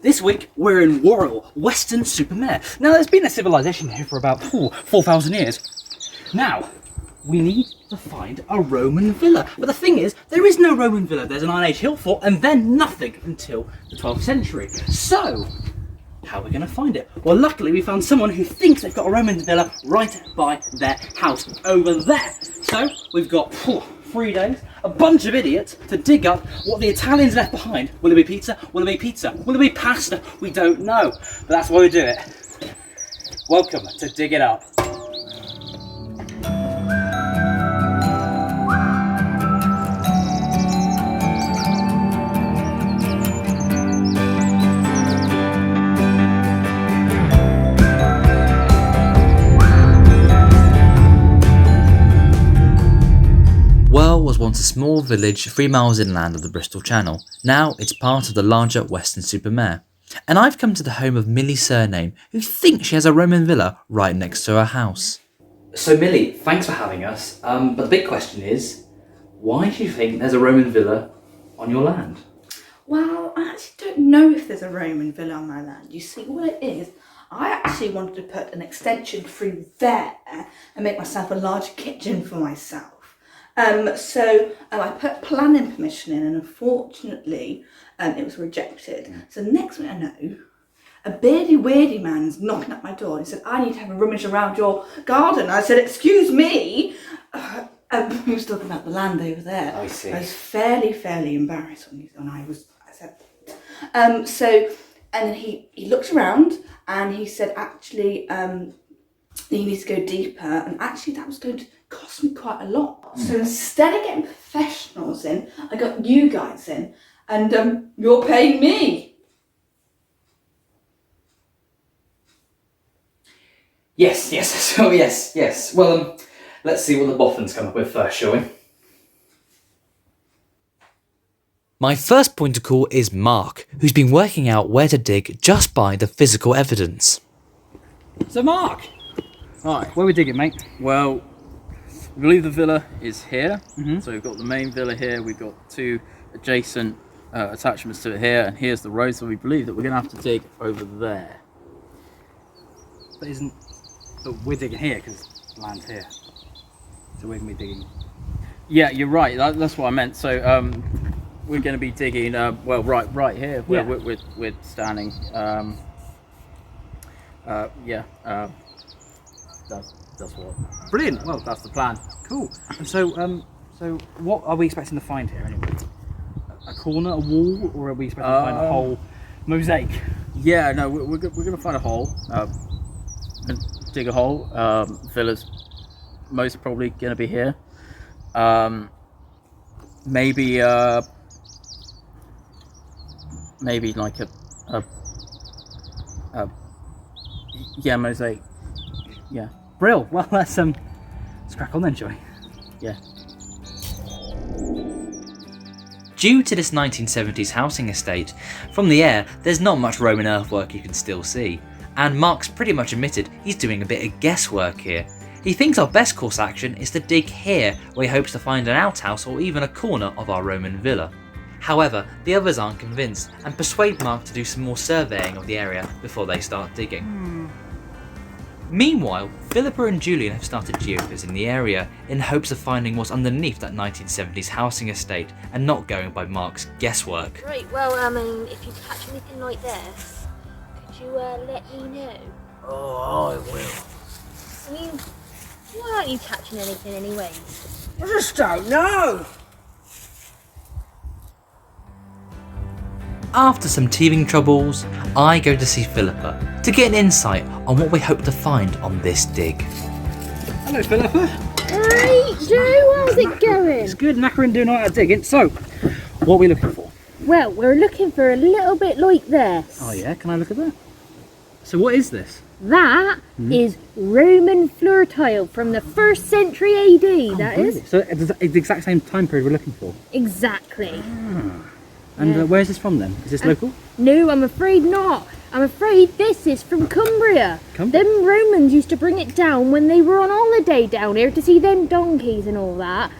This week we're in Worle, Weston-super-Mare. Now there's been a civilization here for about 4,000 years. Now, we need to find a Roman villa. But the thing is, there is no Roman villa. There's an Iron Age hill fort and then nothing until the 12th century. So, how are we going to find it? Well, luckily we found someone who thinks they've got a Roman villa right by their house over there. So, we've got 3 days, a bunch of idiots to dig up what the Italians left behind. Will it be pizza? Will it be pizza? Will it be pasta? We don't know. But that's why we do it. Welcome to Dig It Up. Worle was once a small village 3 miles inland of the Bristol Channel. Now it's part of the larger Weston-super-Mare. And I've come to the home of Millie Surname, who thinks she has a Roman villa right next to her house. So Millie, thanks for having us. But the big question is, why do you think there's a Roman villa on your land? Well, I actually don't know if there's a Roman villa on my land. You see, what it is, I actually wanted to put an extension through there and make myself a large kitchen for myself. So I put planning permission in, and unfortunately it was rejected. So next thing I know, a beardy weirdy man's knocking at my door and he said, I need to have a rummage around your garden. I said, excuse me. He was talking about the land over there. I see. I was fairly embarrassed when I said that. So, and then he looked around and he said, actually, you need to go deeper, and actually that was going to cost me quite a lot. So instead of getting professionals in, I got you guys in, and you're paying me. Yes. So yes. Well, let's see what the boffins come up with first, shall we? My first point of call is Mark, who's been working out where to dig just by the physical evidence. So Mark, Right, where are we digging, mate? well, I believe the villa is here. So we've got the main villa here, we've got 2 adjacent attachments to it here, and here's the road, so we believe that we're going to have to dig over there. But we're digging here because the land's here. So we're going to be digging. Yeah, you're right, that's what I meant. So we're going to be digging, right here, where we're standing. That's what. Brilliant. Well, that's the plan. Cool. And so what are we expecting to find here anyway? A corner, a wall, or are we expecting to find a whole mosaic? Yeah, no, we're going to find a hole. And dig a hole. Villa's most probably going to be here. Maybe like a mosaic. Yeah. Brill. Well, let's crack on then, shall we? Yeah. Due to this 1970s housing estate, from the air there's not much Roman earthwork you can still see, and Mark's pretty much admitted he's doing a bit of guesswork here. He thinks our best course action is to dig here, where he hopes to find an outhouse or even a corner of our Roman villa. However, the others aren't convinced and persuade Mark to do some more surveying of the area before they start digging. Meanwhile, Philippa and Julian have started geophysing the area in hopes of finding what's underneath that 1970s housing estate and not going by Mark's guesswork. Right, well, if you catch anything like this, could you let me know? Oh, I will. I mean, why aren't you catching anything anyways? I just don't know. After some teething troubles, I go to see Philippa to get an insight on what we hope to find on this dig. Hello, Philippa. Hey, Joe, how's it going? It's good, knackering doing all that digging. So, what are we looking for? Well, we're looking for a little bit like this. Oh yeah, can I look at that? So what is this? That is Roman floor tile from the 1st century AD, that is. So it's the exact same time period we're looking for. Exactly. And where's this from then? Is this local? No, I'm afraid not. I'm afraid this is from Cumbria. Cumbria? Them Romans used to bring it down when they were on holiday down here to see them donkeys and all that.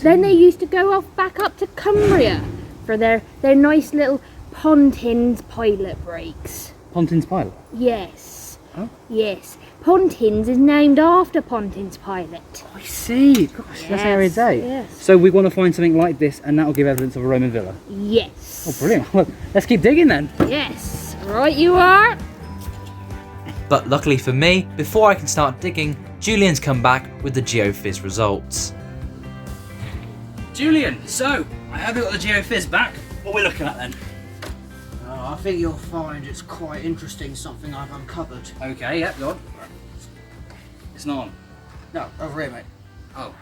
Then they used to go off back up to Cumbria for their nice little Pontin's pilot brakes. Pontin's pilot. Yes. Oh. Yes. Pontin's is named after Pontin's pilot. I see. Gosh, that's area day. Yes. So we want to find something like this, and that will give evidence of a Roman villa. Yes. Oh, brilliant. Well, let's keep digging then. Yes. Right you are. But luckily for me, before I can start digging, Julian's come back with the geophys results. Julian, so I have got the geophys back. What are we looking at then? I think you'll find it's quite interesting, something I've uncovered. Okay, yeah, go on. It's not on. No, over here, mate. Oh.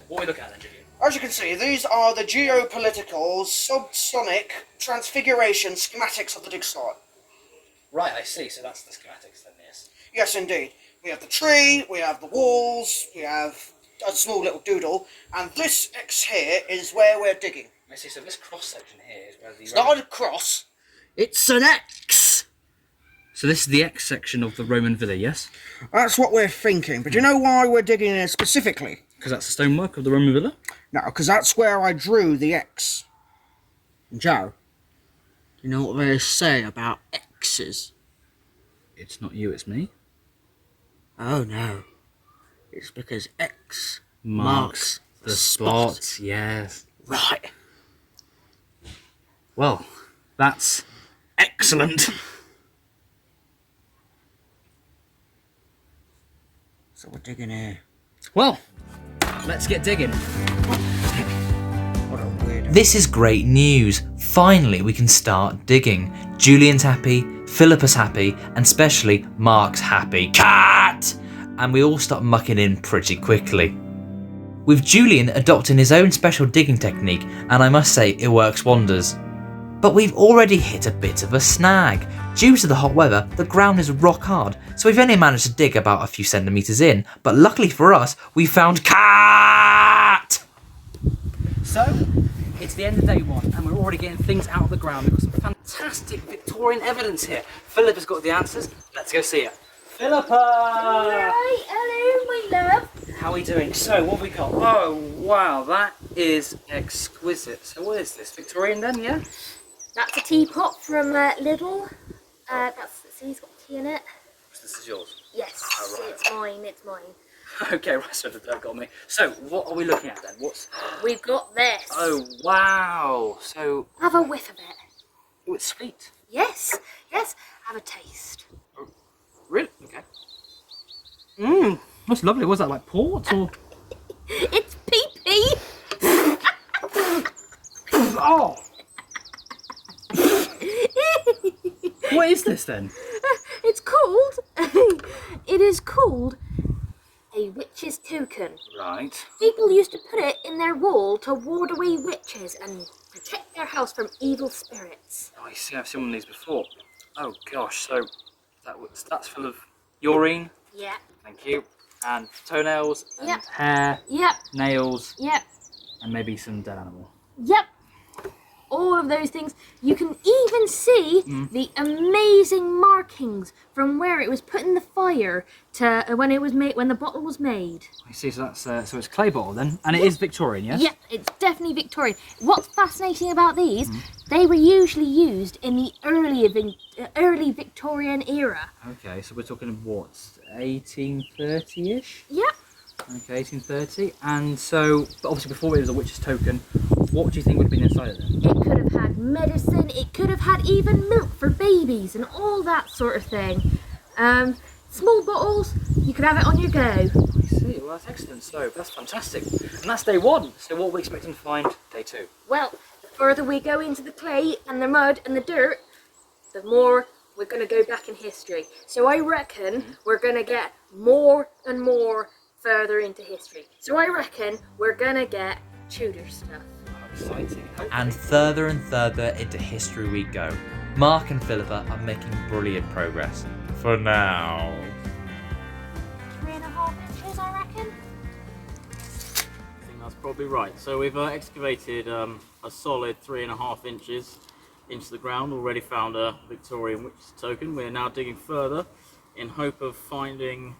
What are we looking at then, Julian? As you can see, these are the geopolitical subsonic transfiguration schematics of the dig site. Right, I see. So that's the schematics then, yes. Yes, indeed. We have the tree, we have the walls, we have a small little doodle, and this X here is where we're digging. I see. So this cross section here is where the. It's not a cross, it's an X. So this is the X section of the Roman villa, yes? That's what we're thinking, but do you know why we're digging here specifically? Because that's the stonework of the Roman villa? No, because that's where I drew the X. And Joe, do you know what they say about X's? It's not you, it's me. Oh no, it's because X Marks the spot, yes. Right. Well, that's excellent. So we're digging here. Well, let's get digging. What a weirdo. This is great news. Finally, we can start digging. Julian's happy, Philippa's happy, and especially Mark's happy. Cat! And we all start mucking in pretty quickly. With Julian adopting his own special digging technique, and I must say it works wonders. But we've already hit a bit of a snag. Due to the hot weather, the ground is rock hard, so we've only managed to dig about a few centimetres in, but luckily for us, we found cat! So, it's the end of day one, and we're already getting things out of the ground. We've got some fantastic Victorian evidence here. Philippa's got the answers. Let's go see her. Philippa! Right, hello, my love. How are we doing? So, what have we got? Oh, wow, that is exquisite. So, what is this? Victorian then, yeah? That's a teapot from Lidl. See, it's got tea in it. This is yours. Yes, Oh, right. it's mine, it's mine. Okay, right, so that got me. So, what are we looking at then? What's... We've got this. Oh, wow. So, Have a whiff of it. oh, it's sweet. Yes, yes, have a taste. Really? Okay. Mmm, that's lovely. Was that like port or? It's pee-pee. Oh! What is this then? It's called, it is called a witch's token. Right. People used to put it in their wall to ward away witches and protect their house from evil spirits. Oh, I see. I've seen one of these before. Oh gosh. So that's full of urine. Yeah. Thank you. And toenails. And Yep. hair. Yep. Nails. Yep. And maybe some dead animal. Yep. All of those things. You can even see the amazing markings from where it was put in the fire to when it was made, when the bottle was made. I see. So that's so it's clay bottle then, and it is Victorian, yes? Yep, it's definitely Victorian. What's fascinating about these, they were usually used in the early Victorian era. Okay. So we're talking what, 1830-ish? Yep. Okay, 1830. And so, but obviously before it was a witch's token, what do you think would have been inside it then? It could have had medicine, it could have had even milk for babies and all that sort of thing. Small bottles, you could have it on your go. I see, well that's excellent, so that's fantastic. And that's day one, so what are we expecting to find day two? Well, the further we go into the clay and the mud and the dirt, the more we're going to go back in history. So I reckon we're going to get more and more further into history. So I reckon we're going to get Tudor stuff. Exciting. And further into history we go. Mark and Philippa are making brilliant progress. For now. 3.5 inches, I reckon. I think that's probably right. So we've excavated a solid 3.5 inches into the ground, already found a Victorian witch's token. We're now digging further in hope of finding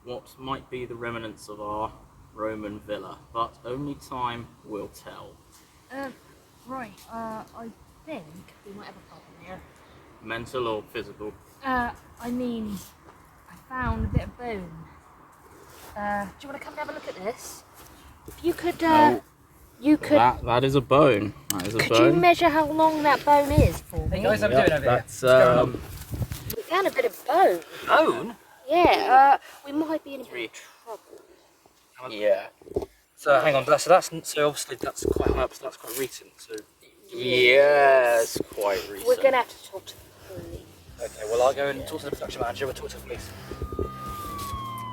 what might be the remnants of our Roman villa, but only time will tell. Right, I think we might have a problem here. Mental or physical? I mean, I found a bit of bone. Do you want to come and have a look at this? If you could, you could. That is a bone. That is a Could bone. you measure how long that bone is for me? Hey guys, how we doing over here? That's We found a bit of bone. Bone? Yeah, we might be in a bit of trouble. yeah. So hang on, so obviously that's quite high up, so that's quite recent. So Yes, quite recent. We're gonna have to talk to the police. okay, well I'll go and talk to the production manager. We'll talk to the police.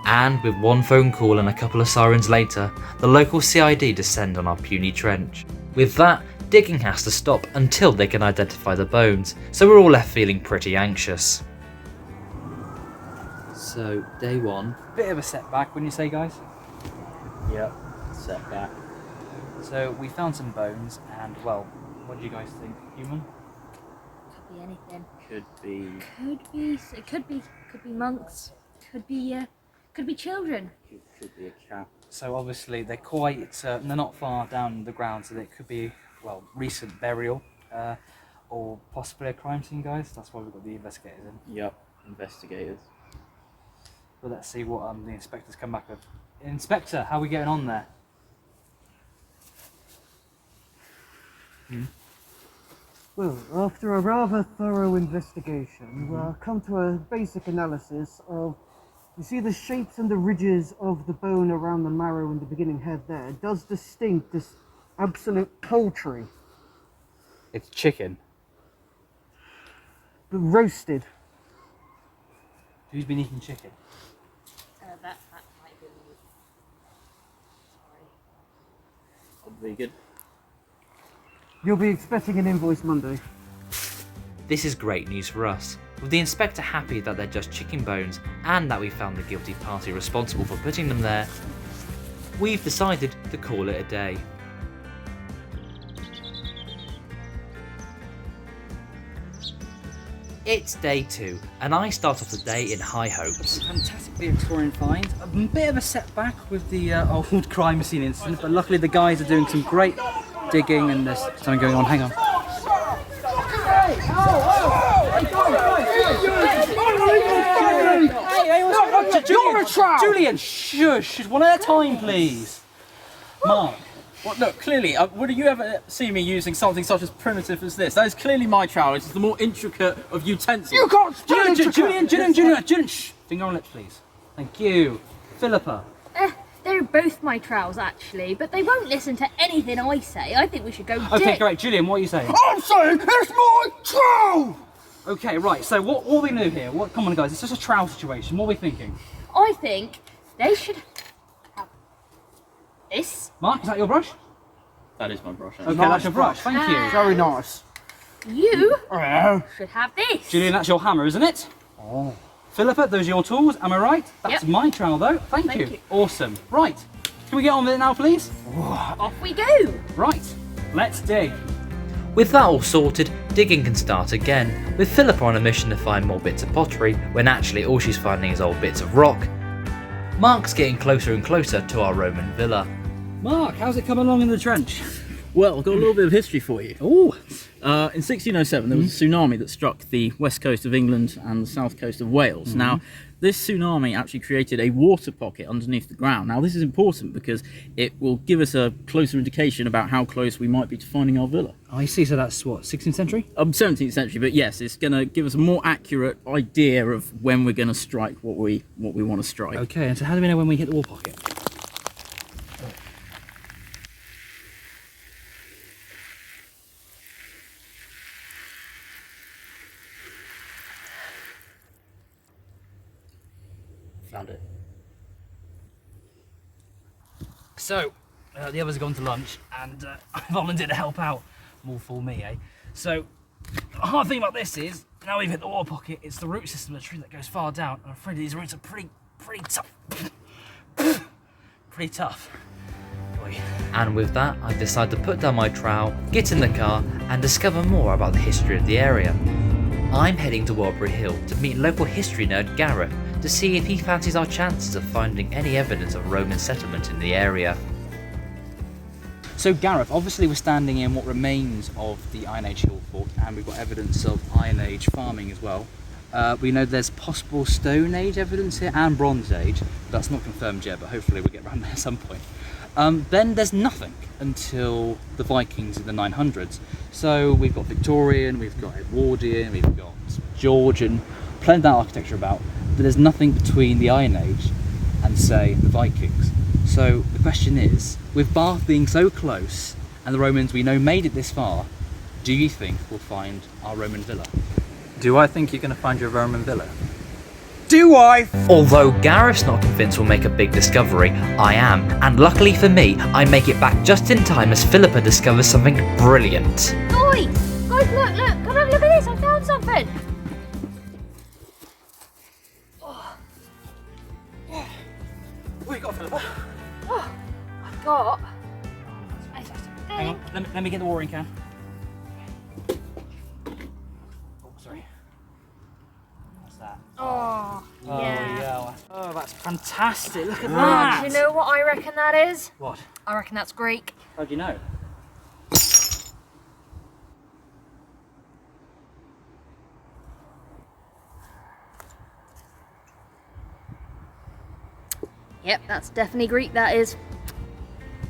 And with one phone call and a couple of sirens later, the local CID descend on our puny trench. With that, digging has to stop until they can identify the bones, so we're all left feeling pretty anxious. So, day one. Bit of a setback, wouldn't you say, guys? Yep. Setback. So we found some bones, and well, what do you guys think? Human? Could be anything. Could be. It could be monks. Could be children. Could be a cat. So obviously they're quite, they're not far down the ground, so it could be, well, recent burial, or possibly a crime scene, guys. That's why we've got the investigators in. Yep. Investigators. But let's see what the inspectors come back with. Inspector, how are we getting on there? Well, after a rather thorough investigation, we'll come to a basic analysis of, you see the shapes and the ridges of the bone around the marrow and the beginning head there, does distinct this absolute poultry, It's chicken. but roasted. Who's been eating chicken? That might be. Sorry. Vegan. You'll be expecting an invoice Monday. This is great news for us, with the inspector happy that they're just chicken bones and that we found the guilty party responsible for putting them there. We've decided to call it a day. It's day 2, and I start off the day in high hopes. Fantastic Victorian find. A bit of a setback with the old crime scene incident, but luckily the guys are doing some great digging and there's something going on. Hang on. You're a trout! Julian, shush! One at a time, please. Mark. Well, look, clearly, would you ever see me using something such as primitive as this? That is clearly my trowel. It's the more intricate of utensils. You can't spell Julian, shh! Finger on lips, please. Thank you. Philippa. They're both my trowels actually, but they won't listen to anything I say. I think we should go Okay, dig. great. Julian, what are you saying? I'm saying it's my trowel! Okay, right. So what are we going to do here? Come on, guys. It's just a trowel situation. What are we thinking? I think they should have this. Mark, is that your brush? That is my brush. Okay, Nice that's your brush. Thank you. Very nice. You Oh. should have this. Julian, that's your hammer, isn't it? Oh. Philippa, those are your tools. Am I right? That's Yep. my trowel, though. Thank you. Awesome. Right. Can we get on with it now, please? Off we go. Right. Let's dig. With that all sorted, digging can start again, with Philippa on a mission to find more bits of pottery, when actually all she's finding is old bits of rock. Mark's getting closer and closer to our Roman villa. Mark, how's it come along in the trench? Well, I've got a little bit of history for you. Oh. In 1607, there was a tsunami that struck the west coast of England and the south coast of Wales. Now, this tsunami actually created a water pocket underneath the ground. Now, this is important because it will give us a closer indication about how close we might be to finding our villa. I see. So that's what, 16th century? 17th century, but yes, it's going to give us a more accurate idea of when we're going to strike what we want to strike. Okay, and so how do we know when we hit the wall pocket? Found it. So, the others have gone to lunch, and I volunteered to help out. More for me, eh? So, the hard thing about this is, now we've hit the wall pocket, it's the root system of the tree that goes far down. I'm afraid these roots are pretty tough. Pretty tough. Boy. And with that, I decide to put down my trowel, get in the car, and discover more about the history of the area. I'm heading to Worle Hill to meet local history nerd Garrett to see if he fancies our chances of finding any evidence of Roman settlement in the area. So Gareth, obviously we're standing in what remains of the Iron Age hill fort, and we've got evidence of Iron Age farming as well. We know there's possible Stone Age evidence here and Bronze Age. That's not confirmed yet, but hopefully we'll get around there at some point. Then there's nothing until the Vikings in the 900s. So we've got Victorian, we've got Edwardian, we've got Georgian, plenty of that architecture about, but there's nothing between the Iron Age and, say, the Vikings. So the question is, with Bath being so close and the Romans we know made it this far, do you think we'll find our Roman villa? Do I think you're going to find your Roman villa? Do I? Although Gareth's not convinced we'll make a big discovery, I am, and luckily for me, I make it back just in time as Philippa discovers something brilliant. Oi! Guys, look, come have a look at this, I found something! What you got, Philippa? I've got... Hang on, let me get the watering can. Oh, sorry. What's that? Oh, yeah. Oh, that's fantastic. Look at Do that. you know what I reckon that is? What? I reckon that's Greek. How do you know? Yep, that's definitely Greek, that is.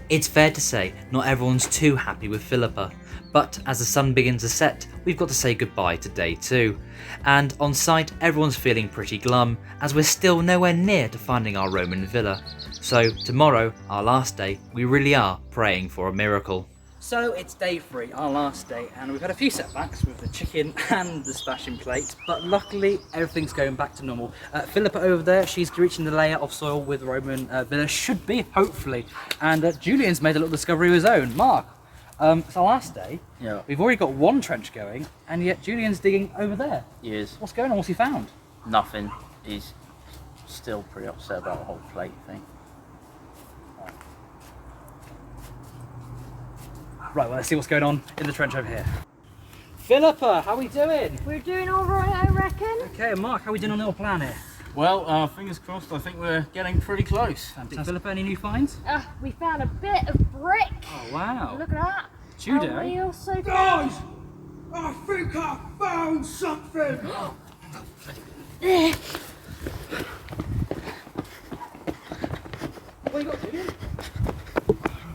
It's fair to say not everyone's too happy with Philippa, but as the sun begins to set, we've got to say goodbye to day 2. And on site, everyone's feeling pretty glum, as we're still nowhere near to finding our Roman villa. So tomorrow, our last day, we really are praying for a miracle. So it's day 3, our last day, and we've had a few setbacks with the chicken and the smashing plate, but luckily everything's going back to normal. Philippa over there, she's reaching the layer of soil with Roman villa, should be, hopefully. And Julian's made a little discovery of his own. Mark, it's our last day. Yeah. We've already got one trench going, and yet Julian's digging over there. Years. What's going on? What's he found? Nothing. He's still pretty upset about the whole plate thing. Right, well, let's see what's going on in the trench over here. Philippa, how are we doing? We're doing alright, I reckon. Okay, and Mark, how are we doing on the little plan here? Well, fingers crossed, I think we're getting pretty close. Fantastic. Philippa, any new finds? We found a bit of brick. Oh, wow. Look at that. Tudor, And we eh? also Guys! I think I found something! What you got, Julian?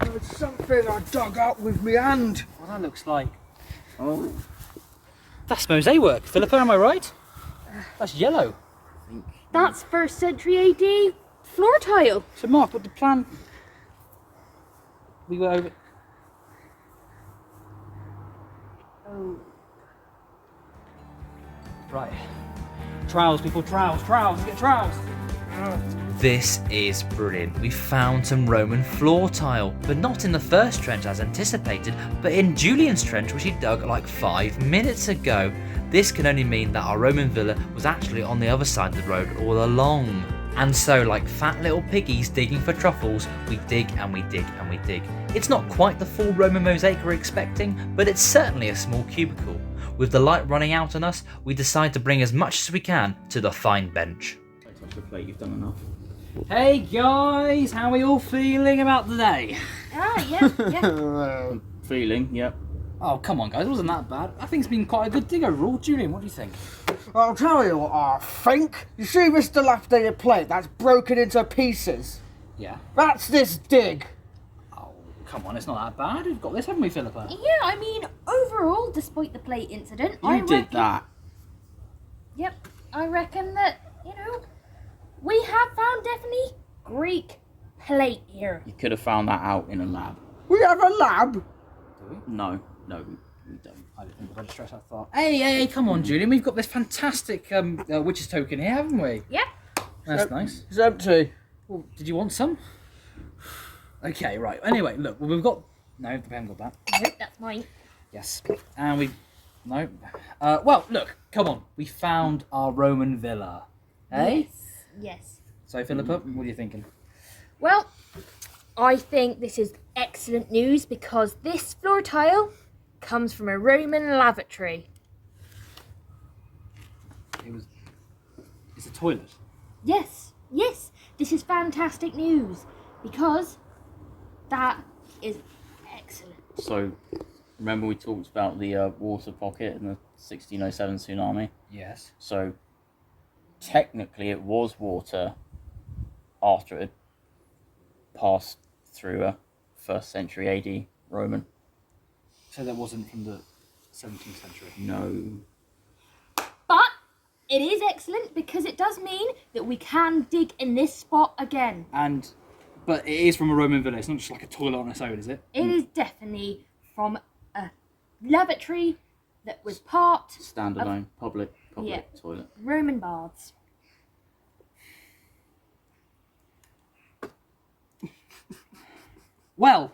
There's something I dug up with my hand. What that looks like. Oh. That's mosaic work. Philippa, am I right? That's yellow. That's 1st century AD floor tile. So, Mark, what the plan? We were over. Oh. Right. Trowels, people, trowels. Let's get trowels. This is brilliant. We found some Roman floor tile, but not in the first trench as anticipated, but in Julian's trench, which he dug like 5 minutes ago. This can only mean that our Roman villa was actually on the other side of the road all along. And so, like fat little piggies digging for truffles, we dig and we dig and we dig. It's not quite the full Roman mosaic we're expecting, but it's certainly a small cubicle. With the light running out on us, we decide to bring as much as we can to the fine bench. Don't touch the plate, you've done enough. Hey guys, how are you all feeling about the day? Yeah. Feeling, yep. Oh, come on, guys, it wasn't that bad. I think it's been quite a good dig overall. Julian, what do you think? I'll tell you what I think. You see this dilapidated plate that's broken into pieces? Yeah. That's this dig. Oh, come on, it's not that bad. We've got this, haven't we, Philippa? Yeah, I mean, overall, despite the plate incident, I You reckon... did that. Yep, I reckon that, we have found definitely Greek plate here. You could have found that out in a lab. We have a lab. No, we don't. I didn't think about the stress I thought. Hey, come on, Julian. We've got this fantastic witch's token here, haven't we? Yep. That's nice. It's empty. Well, did you want some? Okay, right. Anyway, look, we've got... No, we haven't got that. Nope, that's mine. Yes. And we... No. Well, look, come on. We found our Roman villa. Eh? Yes. So, Philippa, what are you thinking? Well, I think this is excellent news because this floor tile comes from a Roman lavatory. It's a toilet. Yes, this is fantastic news because that is So, remember we talked about the water pocket in the 1607 tsunami? Yes. So, technically it was water after it had passed through a 1st century AD Roman. So that wasn't from the 17th century. No. But it is excellent because it does mean that we can dig in this spot again. But it is from a Roman villa. It's not just like a toilet on its own, is it? It is definitely from a lavatory that was part Standalone, public Yeah. toilet. Roman baths. Well,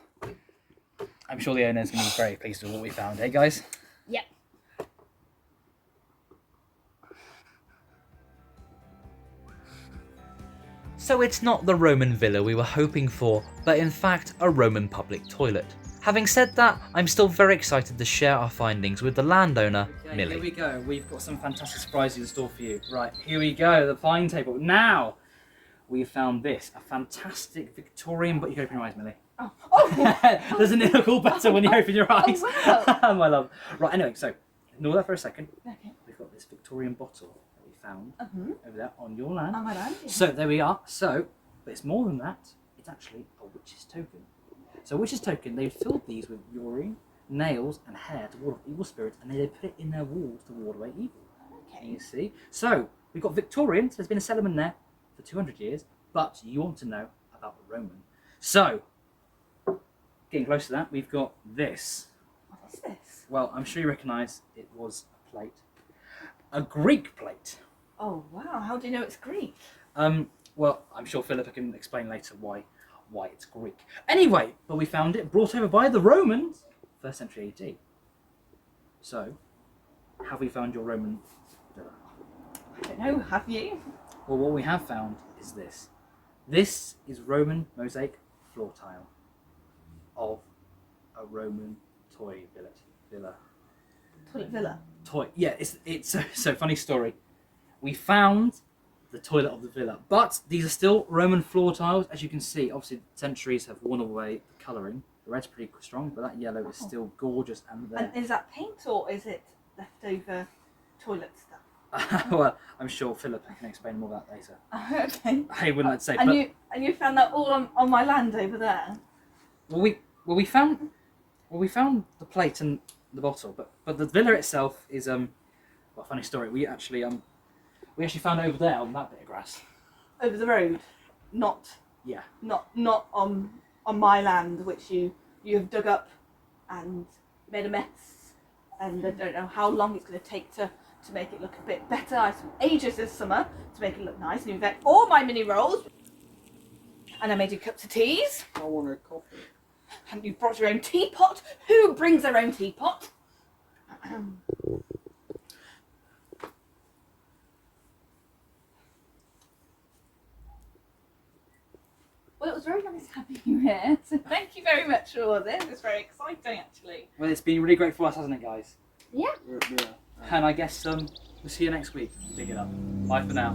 I'm sure the owner's going to be very pleased with what we found, eh, guys? Yep. So it's not the Roman villa we were hoping for, but in fact a Roman public toilet. Having said that, I'm still very excited to share our findings with the landowner, Okay, Millie. here we go. We've got some fantastic surprises in store for you. Right, here we go. The find table. Now, we found this. A fantastic Victorian... But you can open your eyes, Millie. Oh, Doesn't it look all better when you open your eyes? wow. My love. Right, anyway, so ignore that for a second. Okay. We've got this Victorian bottle that we found Mhm. over there on your land. Oh my land. Yeah. So there we are. So, but it's more than that. It's actually a witch's token. So, witch's token, they filled these with urine, nails, and hair to ward off evil spirits, and they put it in their walls to ward away evil. Okay. You see? So, we've got Victorian, so there's been a settlement there for 200 years, but you want to know about the Roman. So, getting close to that, we've got this. What is this? Well, I'm sure you recognise it was a plate. A Greek plate. Oh wow. How do you know it's Greek? Well, I'm sure Philippa can explain later why it's Greek. Anyway, but we found it brought over by the Romans, 1st century AD. So, have we found your Roman villa? I don't know. Have you? Well, what we have found is this. This is Roman mosaic floor tile of a Roman toy villa. Toilet villa. Toy. Yeah, it's so funny story. We found the toilet of the villa, but these are still Roman floor tiles, as you can see. Obviously, centuries have worn away the colouring. The red's pretty strong, but that yellow is still gorgeous and there. And is that paint or is it leftover toilet stuff? Well, I'm sure Philippa can explain more about that later. Okay. I wouldn't like to say, And but you found that all on my land over there. we found the plate and the bottle, but the villa itself is well, funny story. We actually found it over there on that bit of grass. Over the road, not Yeah. not on my land, which you have dug up and made a mess, and I don't know how long it's going to take to make it look a bit better. I spent ages this summer to make it look nice, and you've ate all my mini rolls, and I made you cups of teas. I want a coffee. And you brought your own teapot. Who brings their own teapot? Well, it was very nice having you here. So thank you very much for all this. It's very exciting, actually. Well, it's been really great for us, hasn't it, guys? Yeah. Yeah. And I guess we'll see you next week. Dig it up. Bye for now.